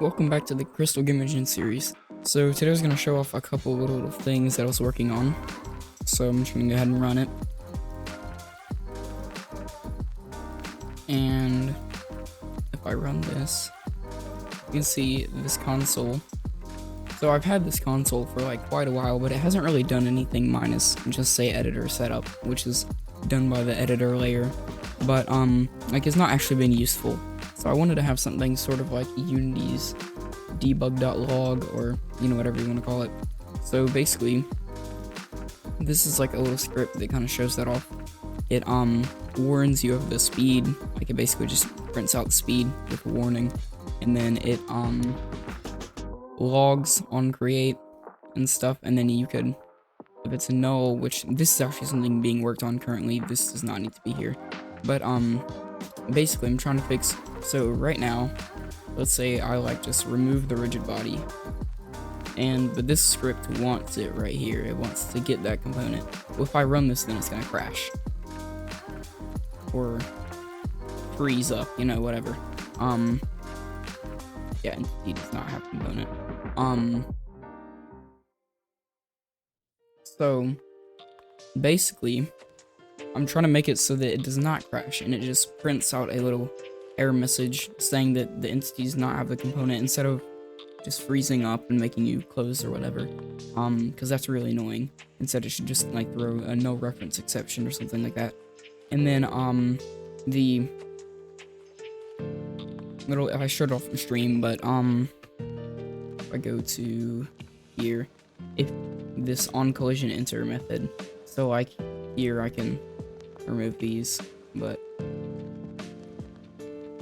Welcome back to the Crystal Game Engine series. So today I was going to show off a couple little things that I was working on. So I'm just going to go ahead and run it. And if I run this, you can see this console. So I've had this console for like quite a while, but it hasn't really done anything minus just say editor setup, which is done by the editor layer. But like it's not actually been useful. So I wanted to have something sort of like Unity's debug.log, or whatever you want to call it. So basically, this is like a little script that kind of shows that off. It warns you of the speed, like it basically just prints out the speed with a warning, and then it logs on create and stuff, and then you could, if it's a null, which this is actually something being worked on currently, this does not need to be here, but basically I'm trying to fix. So right now, let's say I like just remove the rigid body, but this script wants it right here. It wants to get that component. Well, if I run this, then it's gonna crash or freeze up, whatever. Yeah, entity does not have component. So basically, I'm trying to make it so that it does not crash, and it just prints out a little error message saying that the entity does not have the component, instead of just freezing up and making you close or whatever, because that's really annoying. Instead, it should just like throw a no reference exception or something like that. And then the little, if I showed it off the stream, but if I go to here, if this on collision enter method, so like here I can remove these, but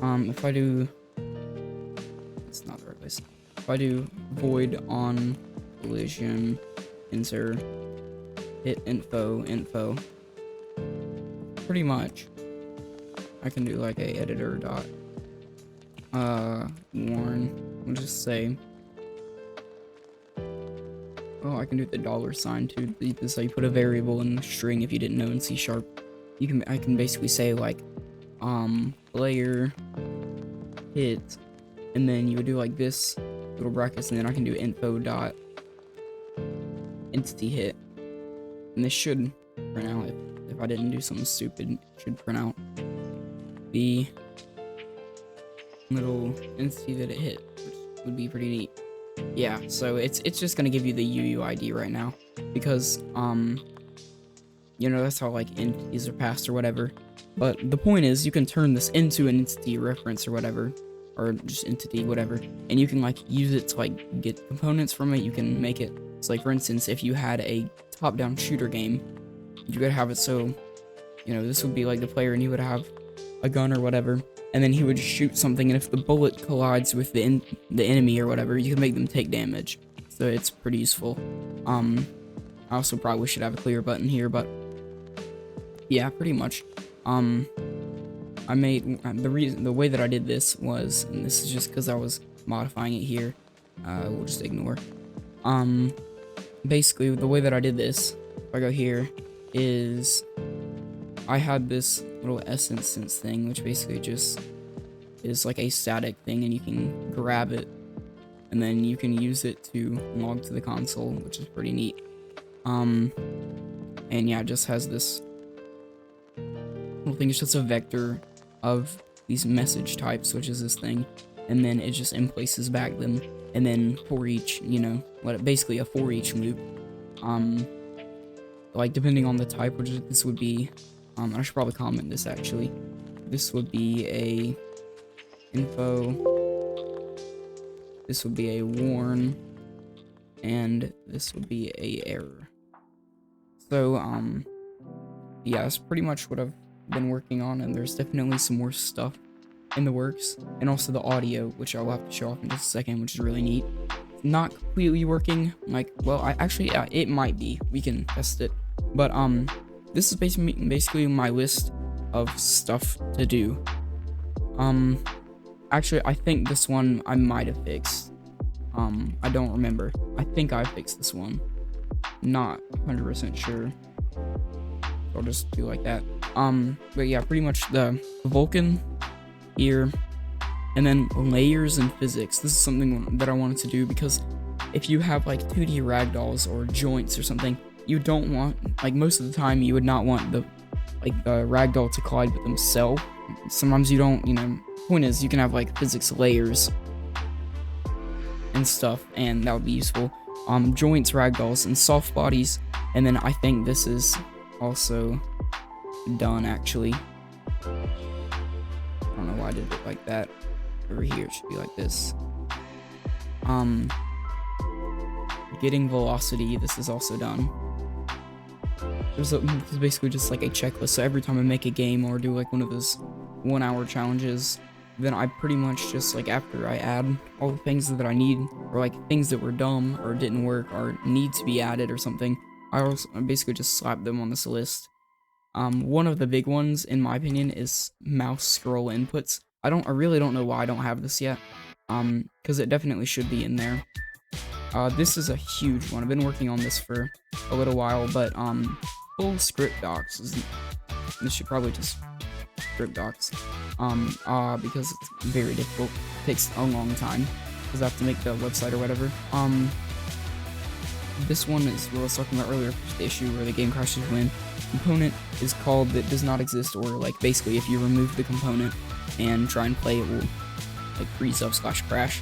if I do, it's not the right place. If I do void on collision enter, hit info, pretty much I can do like a editor dot warn, we'll just say, oh, I can do the $sign too. This is how you put a variable in a string if you didn't know in C#. I can basically say like player hit, and then you would do like this little brackets, and then I can do info dot entity hit, and this should print out, if I didn't do something stupid, it should print out the little entity that it hit, which would be pretty neat. Yeah, so it's just gonna give you the UUID right now, because that's how like entities are passed or whatever. But the point is, you can turn this into an entity reference or whatever, or just entity, whatever, and you can like use it to like get components from it. You can make it, so like for instance, if you had a top-down shooter game, you could have it so, this would be like the player, and he would have a gun or whatever, and then he would shoot something, and if the bullet collides with the enemy or whatever, you can make them take damage. So it's pretty useful. I also probably should have a clear button here, but yeah, pretty much. I made the way that I did this was, and this is just because I was modifying it here, we'll just ignore. Basically the way that I did this, if I go here, is I had this little essence thing, which basically just is like a static thing, and you can grab it, and then you can use it to log to the console, which is pretty neat. And yeah, it just has this little thing. It's just a vector of these message types, which is this thing, and then it just emplaces back them, and then for each, basically a for each loop, like depending on the type, which this would be, I should probably comment this actually. This would be a info, this would be a warn, and this would be a error. So yeah, that's pretty much what I've been working on, and there's definitely some more stuff in the works, and also the audio, which I'll have to show off in just a second, which is really neat. Not completely working, like, well, it might be, we can test it, but this is basically my list of stuff to do. Actually, I think this one I might have fixed. I don't remember. I think I fixed this one. Not 100% sure. I'll just do like that. But yeah, pretty much the Vulcan here And then layers in physics. This is something that I wanted to do because if you have like 2D ragdolls or joints or something, you don't want, like most of the time you would not want the ragdoll to collide with themselves. Sometimes you don't, point is you can have like physics layers and stuff, and that would be useful. Joints, ragdolls, and soft bodies, and then I think this is also done actually. I don't know why I did it like that. Over here it should be like this. Getting velocity, this is also done. There's basically just like a checklist, so every time I make a game or do like one of those 1 hour challenges, then I pretty much just like after I add all the things that I need, or like things that were dumb or didn't work or need to be added or something, I basically just slap them on this list. One of the big ones in my opinion is mouse scroll inputs. I really don't know why I don't have this yet, because it definitely should be in there. This is a huge one. I've been working on this for a little while, but full script docs this should probably just script docs, because it's very difficult. It takes a long time because I have to make the website or whatever. This one is what I was talking about earlier, the issue where the game crashes when component is called that does not exist, or like basically if you remove the component and try and play, it will like freeze up / crash.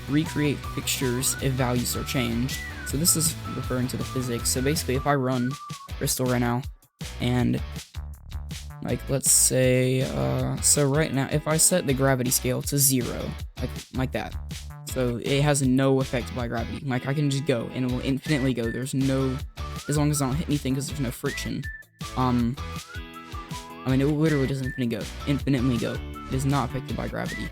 Recreate fixtures if values are changed. So this is referring to the physics. So basically if I run Crystal right now, and like let's say so right now if I set the gravity scale to 0, like that, so it has no effect by gravity, like I can just go and it will infinitely go. There's no, as long as I don't hit anything because there's no friction. I mean, it literally does infinitely go. It is not affected by gravity.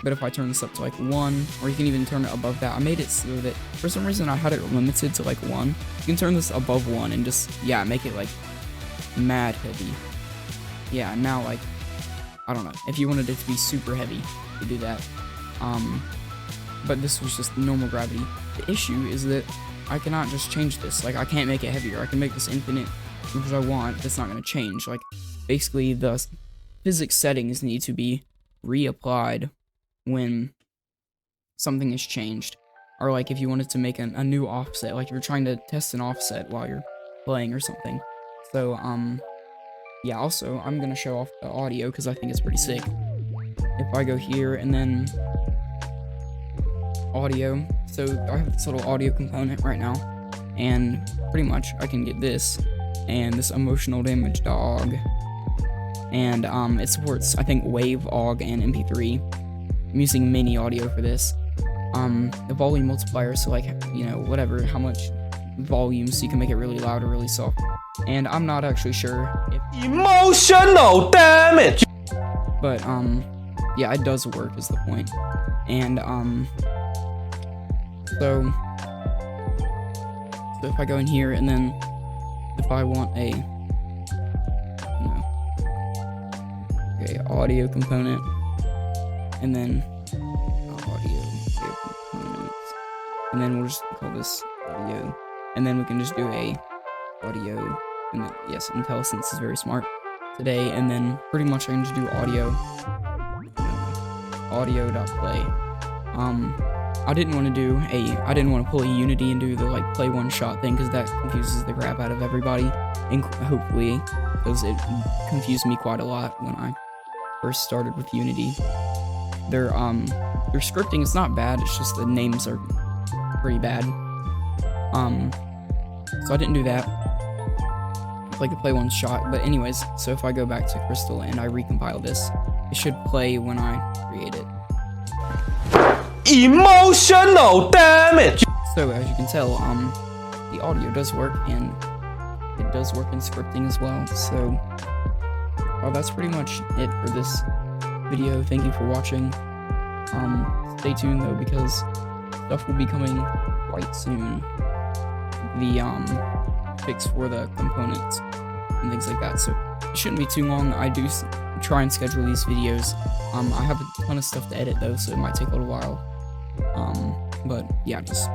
But if I turn this up to like 1, or you can even turn it above that, I made it so that for some reason I had it limited to like 1. You can turn this above 1 and just, yeah, make it like mad heavy. Yeah, now like, I don't know, if you wanted it to be super heavy, you could do that. But this was just normal gravity. The issue is that I cannot just change this. Like, I can't make it heavier. I can make this infinite, which I want. That's not going to change. Like, basically the physics settings need to be reapplied when something is changed, or like if you wanted to make a new offset, like if you're trying to test an offset while you're playing or something. So yeah, also I'm gonna show off the audio because I think it's pretty sick. If I go here and then audio, so I have this little audio component right now, and pretty much I can get this and this emotional damage dog, and it supports, I think, wave, OGG, and MP3. I'm using mini audio for this. The volume multiplier, so like, whatever, how much volume, so you can make it really loud or really soft. And I'm not actually sure if emotional damage, but yeah, it does work is the point. And so if I go in here and then if I want a audio component, and then audio components, and then we'll just call this audio, and then we can just do a audio, and then, yes, IntelliSense is very smart today, and then pretty much I can just do audio.play. I didn't want to pull a Unity and do the like play one shot thing because that confuses the crap out of everybody, and hopefully, because it confused me quite a lot when I first started with Unity. Their scripting is not bad, it's just the names are pretty bad. So I didn't do that. Like the play one shot, but anyways, so if I go back to Crystal and I recompile this, it should play when I create it. Emotional damage! So as you can tell, the audio does work, and it does work in scripting as well, so that's pretty much it for this video. Thank you for watching. Stay tuned though, because stuff will be coming quite soon. The fix for the components and things like that, so it shouldn't be too long. I do try and schedule these videos. I have a ton of stuff to edit though, so it might take a little while. But yeah, just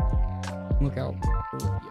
look out for videos.